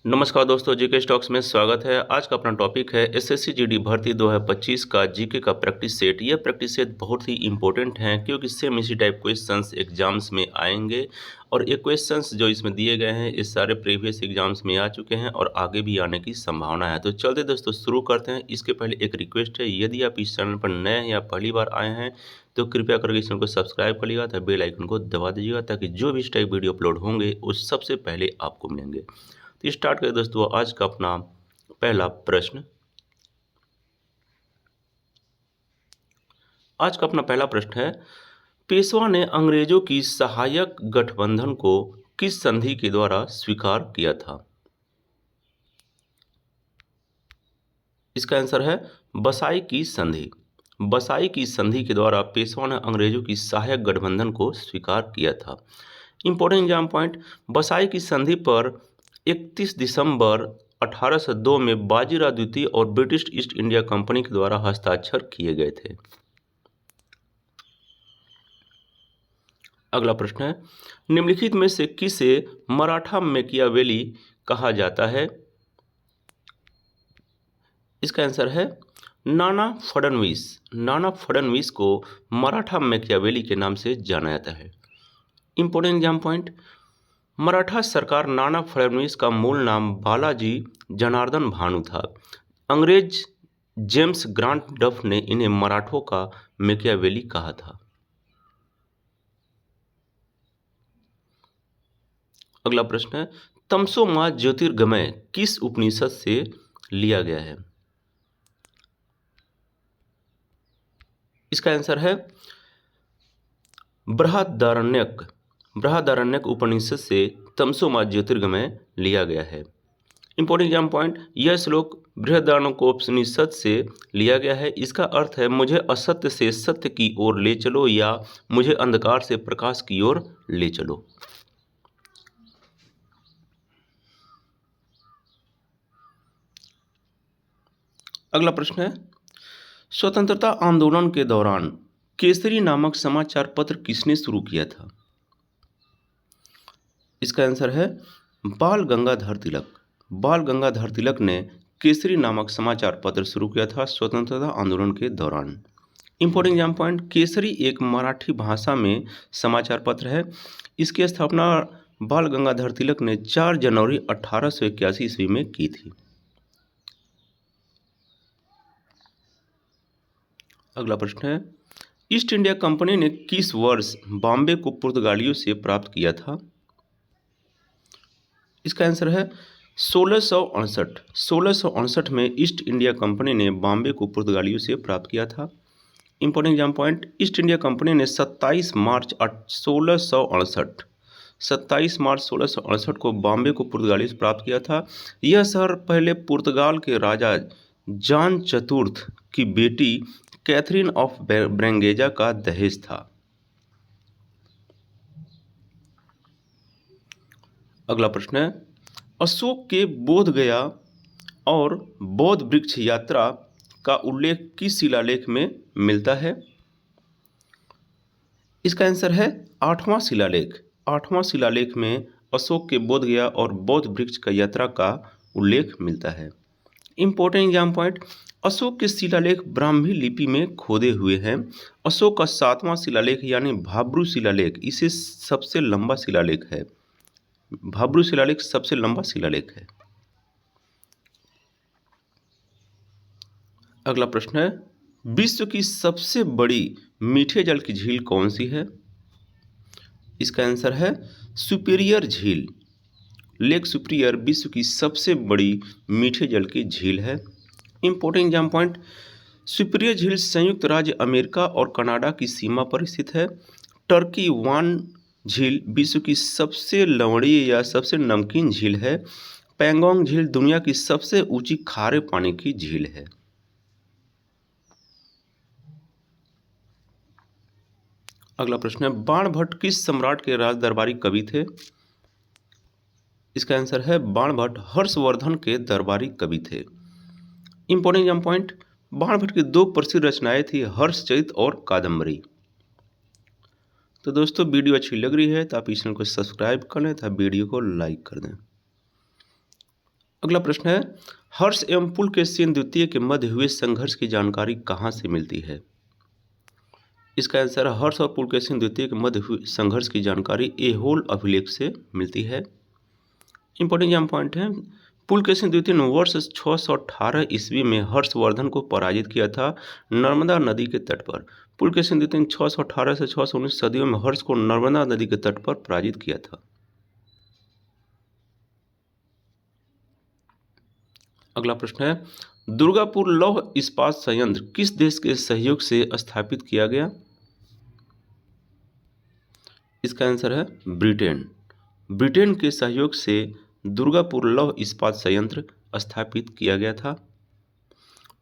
नमस्कार दोस्तों, GK stocks में स्वागत है। आज का अपना टॉपिक है एसएससी जीडी भर्ती 2025 का जीके का प्रैक्टिस सेट। यह प्रैक्टिस सेट बहुत ही इंपॉर्टेंट है क्योंकि सेम इसी टाइप क्वेश्चंस एग्जाम्स में आएंगे और ये क्वेश्चंस जो इसमें दिए गए हैं इस सारे प्रीवियस एग्जाम्स में आ चुके हैं और आगे भी आने की संभावना है। तो चलते दोस्तों शुरू करते हैं। इसके पहले एक रिक्वेस्ट है, यदि आप इस चैनल पर नए हैं या पहली बार आए हैं तो कृपया करके इस चैनल को सब्सक्राइब कर लीजिएगा तथा बेल आइकन को दबा दीजिएगा ताकि जो भी इस टाइप वीडियो अपलोड होंगे उस सबसे पहले आपको मिलेंगे। तो स्टार्ट करें दोस्तों आज का अपना पहला प्रश्न। आज का अपना पहला प्रश्न है, पेशवा ने अंग्रेजों की सहायक गठबंधन को किस संधि के द्वारा स्वीकार किया था? इसका आंसर है बसाई की संधि। बसाई की संधि के द्वारा पेशवा ने अंग्रेजों की सहायक गठबंधन को स्वीकार किया था। इंपॉर्टेंट एग्जाम पॉइंट, बसाई की संधि पर 31 दिसंबर 1802 में बाजीराव द्वितीय और ब्रिटिश ईस्ट इंडिया कंपनी के द्वारा हस्ताक्षर किए गए थे। अगला प्रश्न है, निम्नलिखित में से किसे मराठा मैकियावेली कहा जाता है? इसका आंसर है नाना फडणवीस। नाना फडणवीस को मराठा मैकियावेली के नाम से जाना जाता है। इंपॉर्टेंट एग्जाम पॉइंट, मराठा सरकार नाना फडणवीस का मूल नाम बालाजी जनार्दन भानु था। अंग्रेज जेम्स ग्रांट डफ ने इन्हें मराठों का मैकियावेली कहा था। अगला प्रश्न है, तमसो मा ज्योतिर्गमय किस उपनिषद से लिया गया है? इसका आंसर है बृहदारण्यक। बृहदारण्यक उपनिषद से तमसो मा ज्योतिर्गमय लिया गया है। इंपॉर्टेंट एग्जाम पॉइंट, यह श्लोक बृहदारण्यकोपनिषद से लिया गया है। इसका अर्थ है मुझे असत्य से सत्य की ओर ले चलो या मुझे अंधकार से प्रकाश की ओर ले चलो। अगला प्रश्न है, स्वतंत्रता आंदोलन के दौरान केसरी नामक समाचार पत्र किसने शुरू किया था? इसका आंसर है बाल गंगाधर तिलक। बाल गंगाधर तिलक ने केसरी नामक समाचार पत्र शुरू किया था स्वतंत्रता आंदोलन के दौरान। इंपॉर्टेंट एग्जाम पॉइंट, केसरी एक मराठी भाषा में समाचार पत्र है। इसकी स्थापना बाल गंगाधर तिलक ने 4 जनवरी 1881 ईस्वी में की थी। अगला प्रश्न है, ईस्ट इंडिया कंपनी ने किस वर्ष बॉम्बे को पुर्तगालियों से प्राप्त किया था? इसका आंसर है 1668। 1668 में ईस्ट इंडिया कंपनी ने बॉम्बे को पुर्तगालियों से प्राप्त किया था। Important exam point, east India company ने 27 मार्च 1668 को बॉम्बे को पुर्तगालियों से प्राप्त किया था। यह शहर पहले पुर्तगाल के राजा जॉन चतुर्थ की बेटी कैथरीन ऑफ ब्रेंगेजा का दहेज था। अगला प्रश्न है, अशोक के बोध गया और बौद्ध वृक्ष यात्रा का उल्लेख किस शिलालेख में मिलता है? इसका आंसर है 8वां शिलालेख। 8वां शिलालेख में अशोक के बोध गया और बौद्ध वृक्ष का यात्रा का उल्लेख मिलता है। इंपॉर्टेंट एग्जाम पॉइंट, अशोक के शिलालेख ब्राह्मी लिपि में खोदे हुए हैं। अशोक का 7वां शिलालेख यानी भाब्रू शिलालेख इसे सबसे लंबा शिलालेख है। भाब्रू शिलालेख सबसे लंबा शिलालेख है। अगला प्रश्न है, विश्व की सबसे बड़ी मीठे जल की झील कौन सी है? इसका आंसर है सुपीरियर झील। लेक सुपीरियर विश्व की सबसे बड़ी मीठे जल की झील है। इंपॉर्टेंट एग्जाम पॉइंट, सुपीरियर झील संयुक्त राज्य अमेरिका और कनाडा की सीमा पर स्थित है। टर्की वान झील विश्व की सबसे लवणीय या सबसे नमकीन झील है। पैंगोंग झील दुनिया की सबसे ऊंची खारे पानी की झील है। अगला प्रश्न है, बाणभट्ट किस सम्राट के राज दरबारी कवि थे? इसका आंसर है बाणभट्ट हर्षवर्धन के दरबारी कवि थे। इंपॉर्टेंट एग्जाम पॉइंट, बाणभट्ट की 2 प्रसिद्ध रचनाएं थी हर्षचरित और कादम्बरी। तो दोस्तों वीडियो अच्छी लग रही है तो आप इस चैनल को सब्सक्राइब कर लें तथा वीडियो को लाइक कर दें। अगला प्रश्न है, हर्ष एवं पुलकेशिन द्वितीय के मध्य हुए संघर्ष की जानकारी कहाँ से मिलती है? इसका आंसर है हर्ष और पुलकेशिन द्वितीय के मध्य हुए संघर्ष की जानकारी एहोल अभिलेख से मिलती है। इंपॉर्टेंट एग्जाम पॉइंट है, पुलकेशिन द्वितीय ने वर्ष 618 ईस्वी में हर्षवर्धन को पराजित किया था नर्मदा नदी के तट पर। पुलकेशिन द्वितीय ने 618 से 619 सदियों में हर्ष को नर्मदा नदी के तट पर पराजित किया था। अगला प्रश्न है, दुर्गापुर लौह इस्पात संयंत्र किस देश के सहयोग से स्थापित किया गया? इसका आंसर है ब्रिटेन। ब्रिटेन के सहयोग से दुर्गापुर लौह इस्पात संयंत्र स्थापित किया गया था।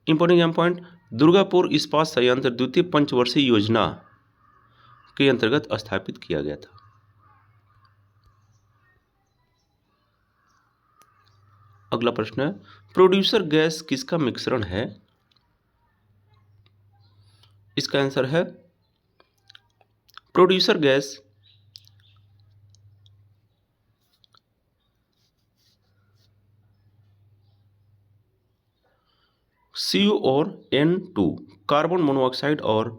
इंपॉर्टेंट एग्जाम पॉइंट, दुर्गापुर इस्पात संयंत्र द्वितीय पंचवर्षीय योजना के अंतर्गत स्थापित किया गया था। अगला प्रश्न है, प्रोड्यूसर गैस किसका मिश्रण है? इसका आंसर है प्रोड्यूसर गैस CO और N2 कार्बन मोनोऑक्साइड और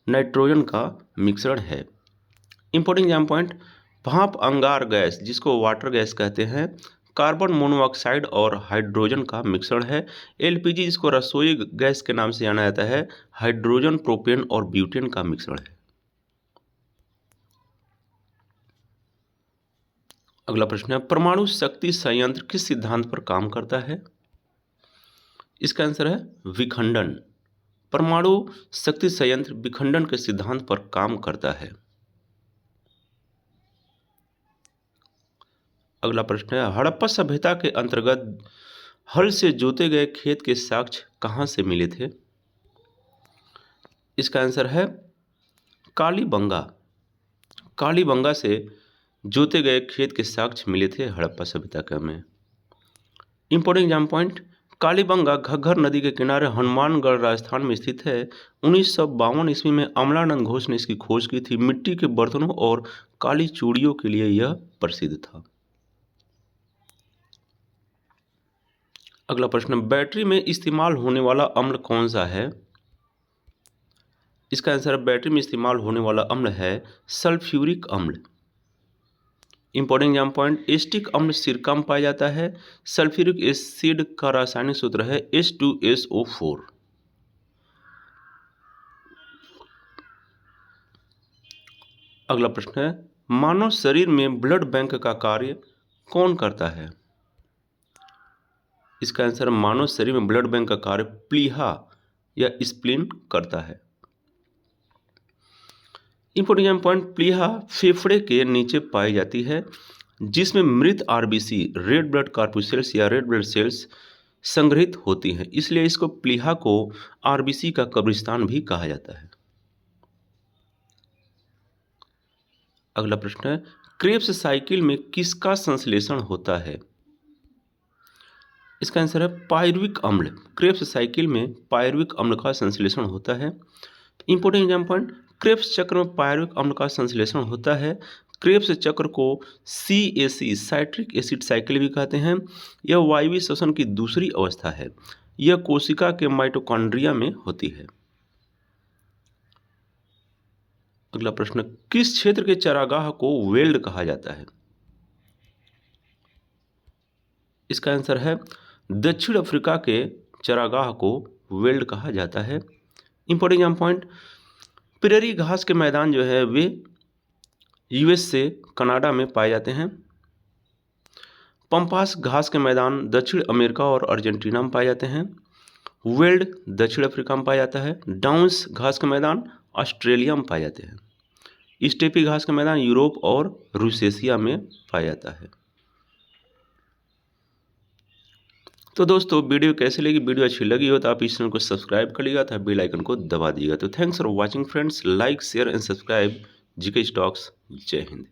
नाइट्रोजन का मिश्रण है। इंपॉर्टेंट एग्जाम पॉइंट, भाप अंगार गैस जिसको वाटर गैस कहते हैं कार्बन मोनोऑक्साइड और हाइड्रोजन का मिश्रण है। LPG जिसको रसोई गैस के नाम से जाना जाता है हाइड्रोजन प्रोपेन और ब्यूटेन का मिश्रण है। अगला प्रश्न है, परमाणु शक्ति संयंत्र किस सिद्धांत पर काम करता है? इसका आंसर है विखंडन। परमाणु शक्ति संयंत्र विखंडन के सिद्धांत पर काम करता है। अगला प्रश्न है, हड़प्पा सभ्यता के अंतर्गत हल से जोते गए खेत के साक्ष्य कहाँ से मिले थे? इसका आंसर है कालीबंगा। कालीबंगा से जोते गए खेत के साक्ष्य मिले थे हड़प्पा सभ्यता में। Important exam point, Kalibanga Ghaggar नदी के किनारे हनुमानगढ़ राजस्थान में स्थित है। 1952 ईस्वी में अमलानंद घोष ने इसकी खोज की थी। मिट्टी के बर्तनों और काली चूड़ियों के लिए यह प्रसिद्ध था। अगला प्रश्न, बैटरी में इस्तेमाल होने वाला अम्ल कौन सा है? इसका आंसर है बैटरी में इस्तेमाल होने वाला अम्ल है सल्फ्यूरिक अम्ल। इंपॉर्टेंट एग्जाम पॉइंट, एस्टिक अम्ल सिरका में पाया जाता है। सल्फ्यूरिक एसिड का रासायनिक सूत्र है H2SO4। अगला प्रश्न है, मानव शरीर में ब्लड बैंक का कार्य कौन करता है? इसका आंसर मानव शरीर में ब्लड बैंक का कार्य प्लीहा या स्प्लीन करता है। इंपॉर्टेंट पॉइंट, प्लीहा फेफड़े के नीचे पाई जाती है जिसमें मृत RBC रेड ब्लड कॉर्पुसेल्स या रेड ब्लड सेल्स संग्रहित होती हैं, इसलिए इसको प्लीहा को RBC का कब्रिस्तान भी कहा जाता है। अगला प्रश्न है, क्रेब्स साइकिल में किसका संश्लेषण होता है? इसका आंसर है पायरुविक अम्ल। क्रेब्स साइकिल में पायरुविक अम्ल का संश्लेषण होता है। इंपॉर्टेंट एग्जाम पॉइंट, क्रेब्स चक्र में पायरुविक अम्ल का संश्लेषण होता है। क्रेब्स चक्र को CAC साइट्रिक एसिड साइकिल भी कहते हैं। यह वायवीय श्वसन की दूसरी अवस्था है। यह कोशिका के माइटोकॉन्ड्रिया में होती है। अगला प्रश्न, किस क्षेत्र के चरागाह को वेल्ड कहा जाता है? इसका आंसर है दक्षिण अफ्रीका के चरागाह को वेल्ड कहा जाता है। इंपॉर्टेंट एग्जाम पॉइंट, प्रेरी घास के मैदान जो है वे US से कनाडा में पाए जाते हैं। पंपास घास के मैदान दक्षिण अमेरिका और अर्जेंटीना में पाए जाते हैं। वेल्ड दक्षिण अफ्रीका में पाया जाता है। डाउन्स घास के मैदान ऑस्ट्रेलिया में पाए जाते हैं। स्टेपी घास का मैदान यूरोप और रूसेशिया में पाया जाता है। तो दोस्तों वीडियो कैसे लगी? वीडियो अच्छी लगी हो तो आप इस चैनल को सब्सक्राइब करिएगा तथा बेल आइकन को दबा दीजिएगा। तो thanks for watching friends, like share and subscribe GK stocks. जय हिंद।